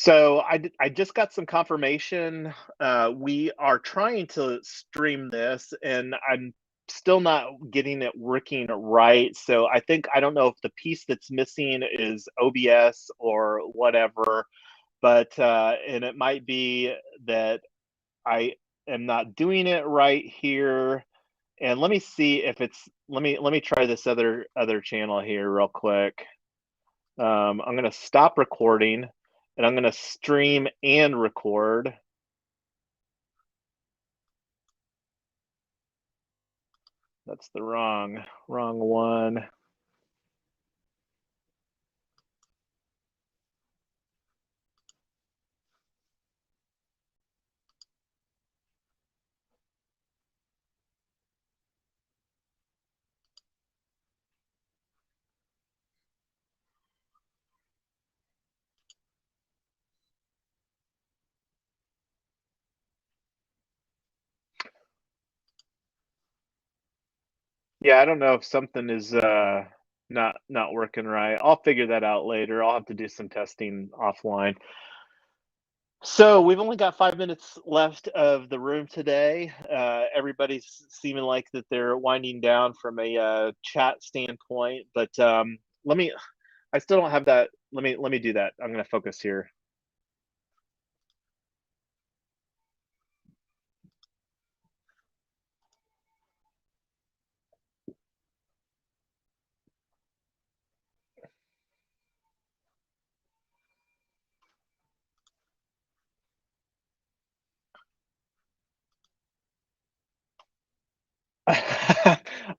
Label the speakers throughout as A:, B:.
A: So I just got some confirmation. We are trying to stream this, and I'm still not getting it working right. So I don't know if the piece that's missing is OBS or whatever, but and it might be that I am not doing it right here. And let me see if it's let me try this other channel here real quick. I'm going to stop recording and I'm going to stream and record. That's the wrong one. Yeah, I don't know if something is not working right. I'll figure that out later. I'll have to do some testing offline. So we've only got 5 minutes left of the room today. Everybody's seeming like that they're winding down from a chat standpoint, but let me. I still don't have that. Let me do that. I'm going to focus here.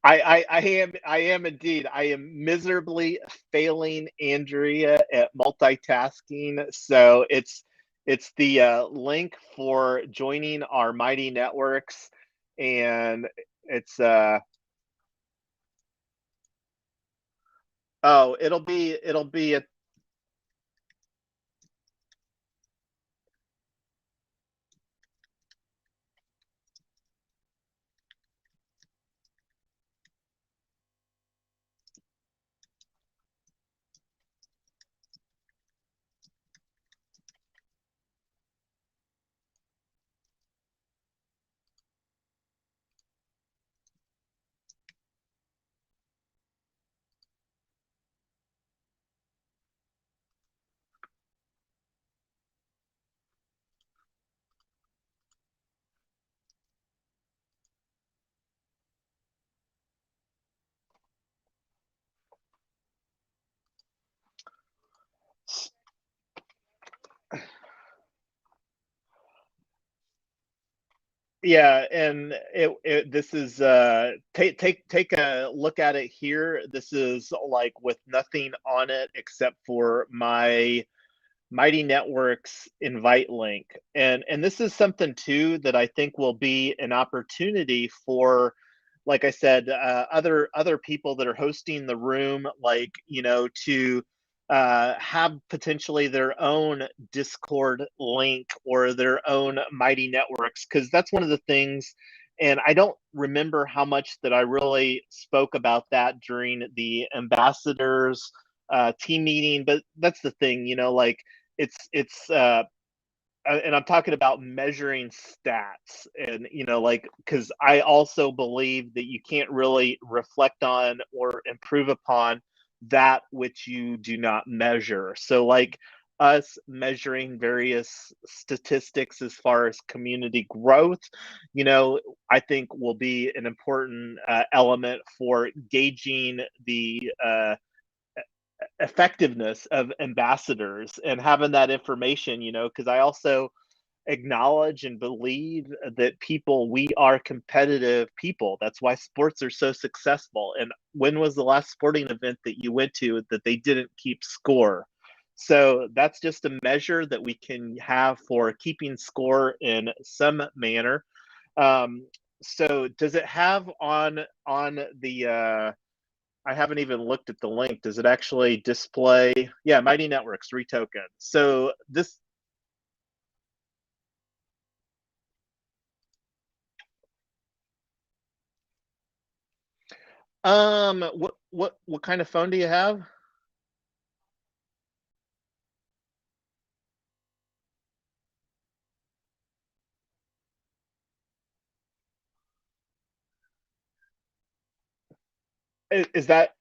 A: I am indeed. I am miserably failing Andrea at multitasking. So it's the link for joining our Mighty Networks, and it's oh it'll be at yeah, and this is take a look at it here. This is like with nothing on it except for my Mighty Networks invite link. And this is something too that I think will be an opportunity for, like I said, other people that are hosting the room, like, to have potentially their own Discord link or their own Mighty Networks, because that's one of the things. And I don't remember how much that I really spoke about that during the ambassadors team meeting, but that's the thing, like it's and I'm talking about measuring stats, and like, because I also believe that you can't really reflect on or improve upon that which you do not measure. So like us measuring various statistics as far as community growth, I think will be an important element for gauging the effectiveness of ambassadors and having that information, because I also acknowledge and believe that we are competitive people. That's why sports are so successful. And when was the last sporting event that you went to that they didn't keep score? So that's just a measure that we can have for keeping score in some manner. So does it have on the I haven't even looked at the link. Does it actually display? Yeah, Mighty Networks, REtoken. So this, what kind of phone do you have? Is that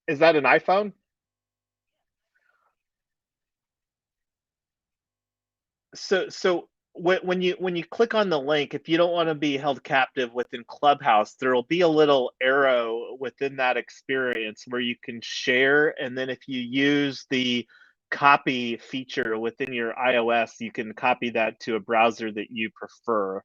A: an iPhone? So when you click on the link, if you don't want to be held captive within Clubhouse, there will be a little arrow within that experience where you can share, and then if you use the copy feature within your iOS, you can copy that to a browser that you prefer.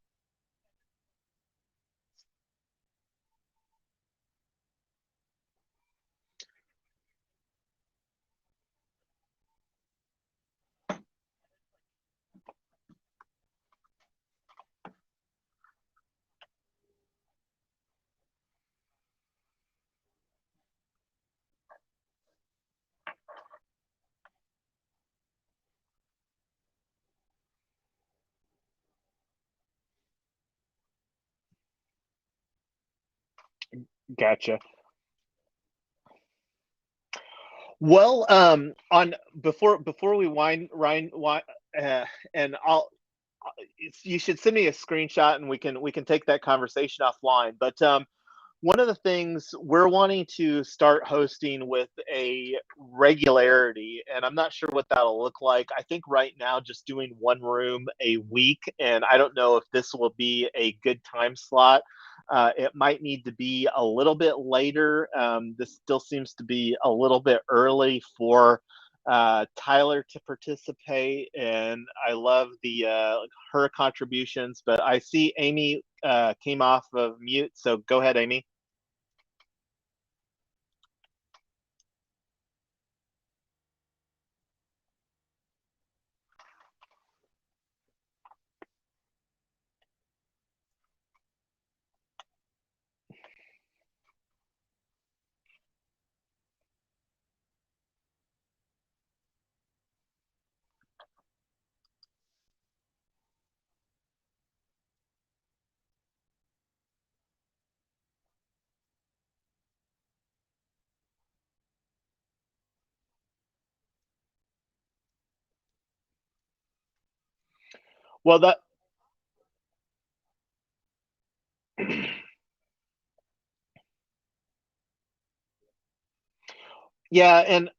A: Gotcha. Well, on before we and you should send me a screenshot and we can take that conversation offline. But one of the things we're wanting to start hosting with a regularity, and I'm not sure what that'll look like. I think right now just doing one room a week, and I don't know if this will be a good time slot. It might need to be a little bit later. This still seems to be a little bit early for Tyler to participate, and I love the her contributions. But I see Amy came off of mute, so go ahead, Amy. Well, that yeah, and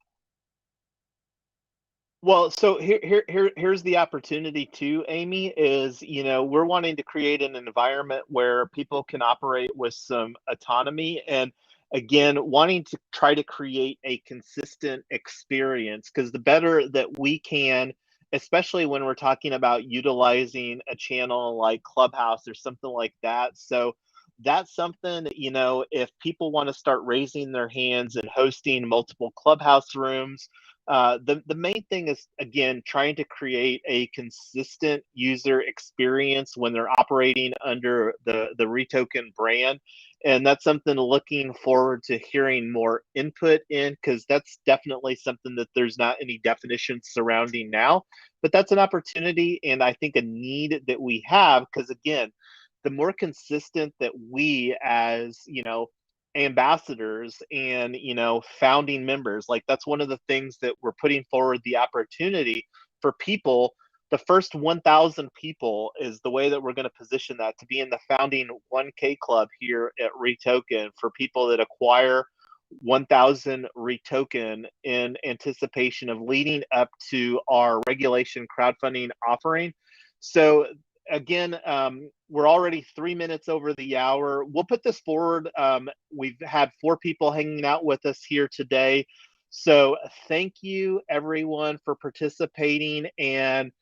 A: well, so here's the opportunity too, Amy, is, we're wanting to create an environment where people can operate with some autonomy, and again, wanting to try to create a consistent experience, because the better that we can, especially when we're talking about utilizing a channel like Clubhouse or something like that. So that's something that, if people want to start raising their hands and hosting multiple Clubhouse rooms, the main thing is, again, trying to create a consistent user experience when they're operating under the REtoken brand. And that's something looking forward to hearing more input in, because that's definitely something that there's not any definition surrounding now. But that's an opportunity, and I think a need that we have, because again, the more consistent that we, as ambassadors and founding members, like, that's one of the things that we're putting forward, the opportunity for people. The first 1,000 people is the way that we're going to position that, to be in the founding 1K club here at REtoken, for people that acquire 1,000 REtoken in anticipation of leading up to our regulation crowdfunding offering. So again, we're already 3 minutes over the hour. We'll put this forward. We've had 4 people hanging out with us here today. So thank you everyone for participating. And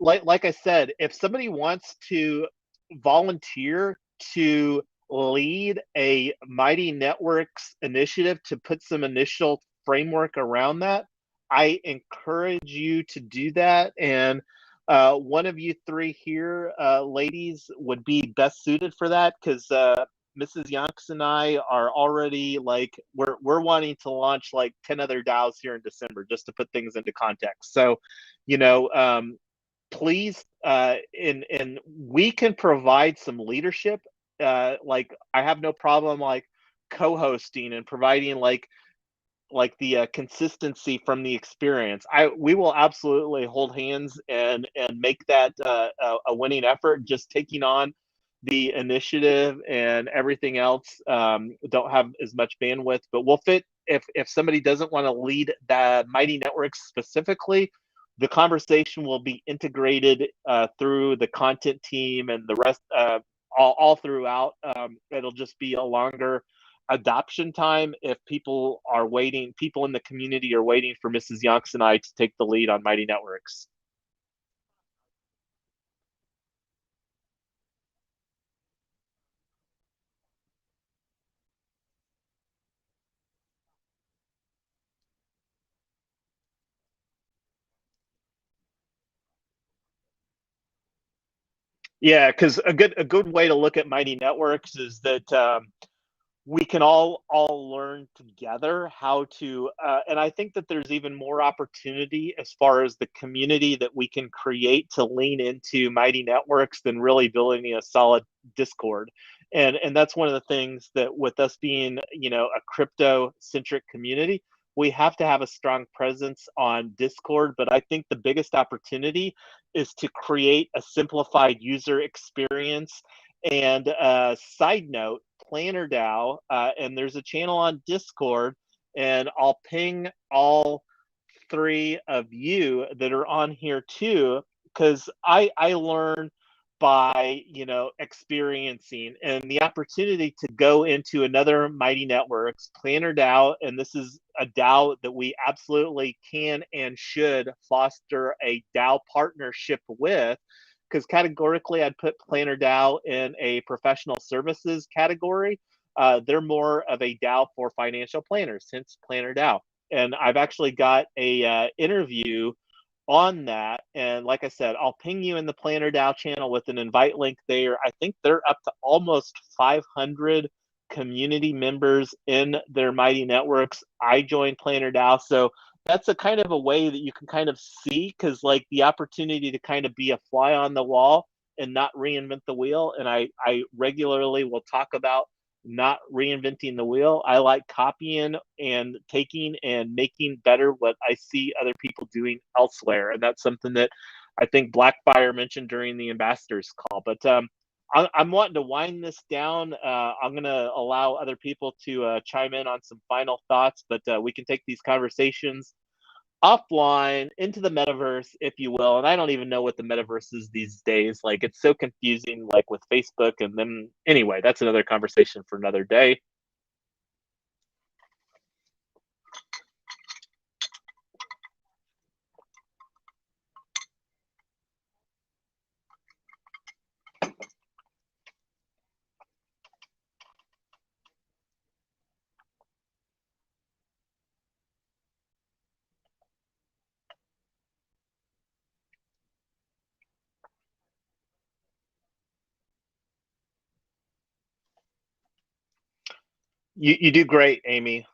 A: like I said, if somebody wants to volunteer to lead a Mighty Networks initiative to put some initial framework around that, I encourage you to do that. And one of you 3 here, ladies, would be best suited for that, because Mrs. Yonks and I are already, like, we're wanting to launch like 10 other DAOs here in December, just to put things into context. So, you know, please, and we can provide some leadership. Like, I have no problem, like, co-hosting and providing, like the consistency from the experience. We will absolutely hold hands and make that a winning effort. Just taking on the initiative and everything else don't have as much bandwidth, but we'll fit if somebody doesn't want to lead the Mighty Networks specifically, the conversation will be integrated through the content team and the rest all throughout. It'll just be a longer adoption time if people are waiting, people in the community are waiting for Mrs. Yonks and I to take the lead on Mighty Networks. Yeah, because a good way to look at Mighty Networks is that we can all learn together how to and I think that there's even more opportunity as far as the community that we can create to lean into Mighty Networks than really building a solid Discord. And that's one of the things that with us being, a crypto centric community, we have to have a strong presence on Discord, but I think the biggest opportunity is to create a simplified user experience. And side note, Planner DAO, and there's a channel on Discord, and I'll ping all three of you that are on here too, because I learn by experiencing, and the opportunity to go into another Mighty Networks Planner DAO, and this is a DAO that we absolutely can and should foster a DAO partnership with, because categorically I'd put Planner DAO in a professional services category. They're more of a DAO for financial planners, hence Planner DAO. And I've actually got a interview on that. And like I said, I'll ping you in the Planner DAO channel with an invite link there. I think they're up to almost 500 community members in their Mighty Networks. I joined Planner DAO. So that's a kind of a way that you can kind of see, because like the opportunity to kind of be a fly on the wall and not reinvent the wheel. And I regularly will talk about not reinventing the wheel. I like copying and taking and making better what I see other people doing elsewhere. And that's something that I think Blackfire mentioned during the ambassadors call. But I'm wanting to wind this down. I'm going to allow other people to chime in on some final thoughts, but we can take these conversations offline into the metaverse, if you will. And I don't even know what the metaverse is these days. Like, it's so confusing, like with Facebook. And then anyway, that's another conversation for another day. You do great, Amy.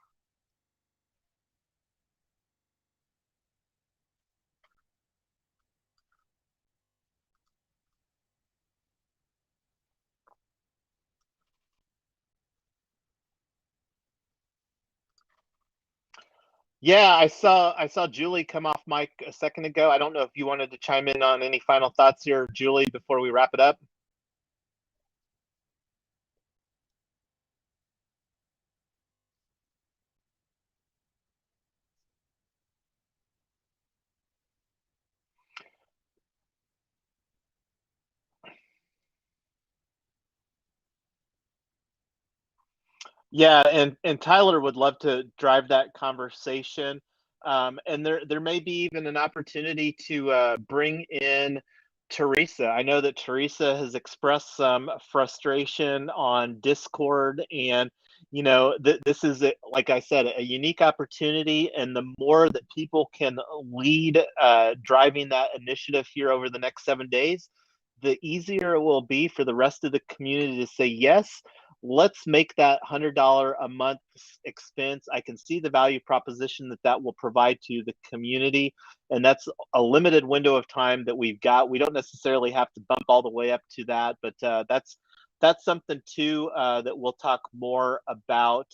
A: Yeah, I saw Julie come off mic a second ago. I don't know if you wanted to chime in on any final thoughts here, Julie, before we wrap it up. Yeah, and Tyler would love to drive that conversation. And there may be even an opportunity to bring in Teresa. I know that Teresa has expressed some frustration on Discord, and this is like I said, a unique opportunity. And the more that people can lead driving that initiative here over the next 7 days, the easier it will be for the rest of the community to say yes. Let's make that $100 a month expense. I can see the value proposition that that will provide to the community, and that's a limited window of time that we've got. We don't necessarily have to bump all the way up to that, but that's something too that we'll talk more about.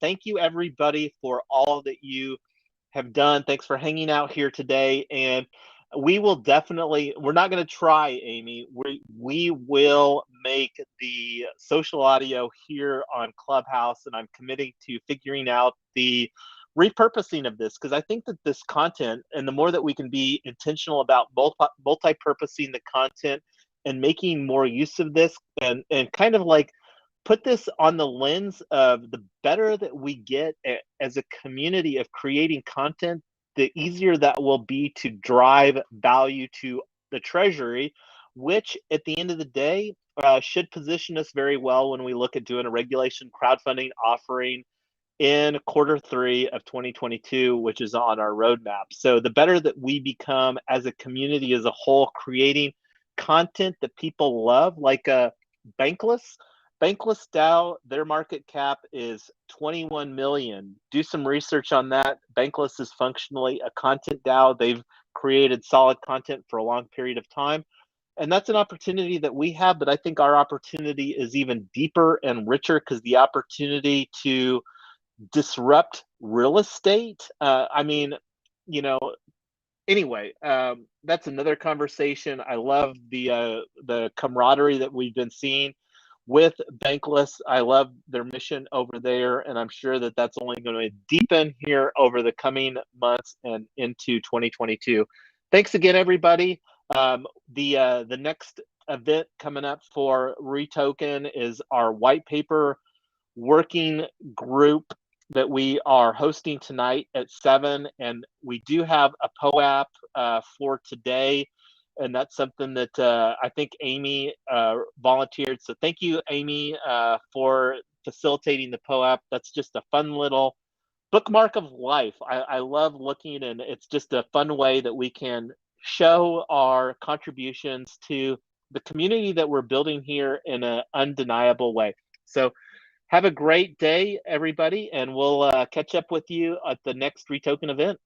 A: Thank you everybody for all that you have done. Thanks for hanging out here today, and we will definitely, we're not going to try, Amy. We will make the social audio here on Clubhouse, and I'm committing to figuring out the repurposing of this, because I think that this content, and the more that we can be intentional about multi-purposing the content and making more use of this, and kind of like put this on the lens of the better that we get as a community of creating content, the easier that will be to drive value to the treasury, which at the end of the day should position us very well when we look at doing a regulation crowdfunding offering in quarter 3 of 2022, which is on our roadmap. So the better that we become as a community as a whole, creating content that people love, like Bankless. Bankless DAO, their market cap is 21 million. Do some research on that. Bankless is functionally a content DAO. They've created solid content for a long period of time. And that's an opportunity that we have, but I think our opportunity is even deeper and richer, because the opportunity to disrupt real estate. I mean, anyway, that's another conversation. I love the camaraderie that we've been seeing with Bankless. I love their mission over there, and I'm sure that that's only going to deepen here over the coming months and into 2022. Thanks again, everybody. The next event coming up for REtoken is our white paper working group that we are hosting tonight at 7, and we do have a POAP for today, and that's something that I think Amy volunteered. So thank you, Amy, for facilitating the POAP. That's just a fun little bookmark of life. I love looking, and it's just a fun way that we can show our contributions to the community that we're building here in an undeniable way. So have a great day, everybody, and we'll catch up with you at the next REtoken event.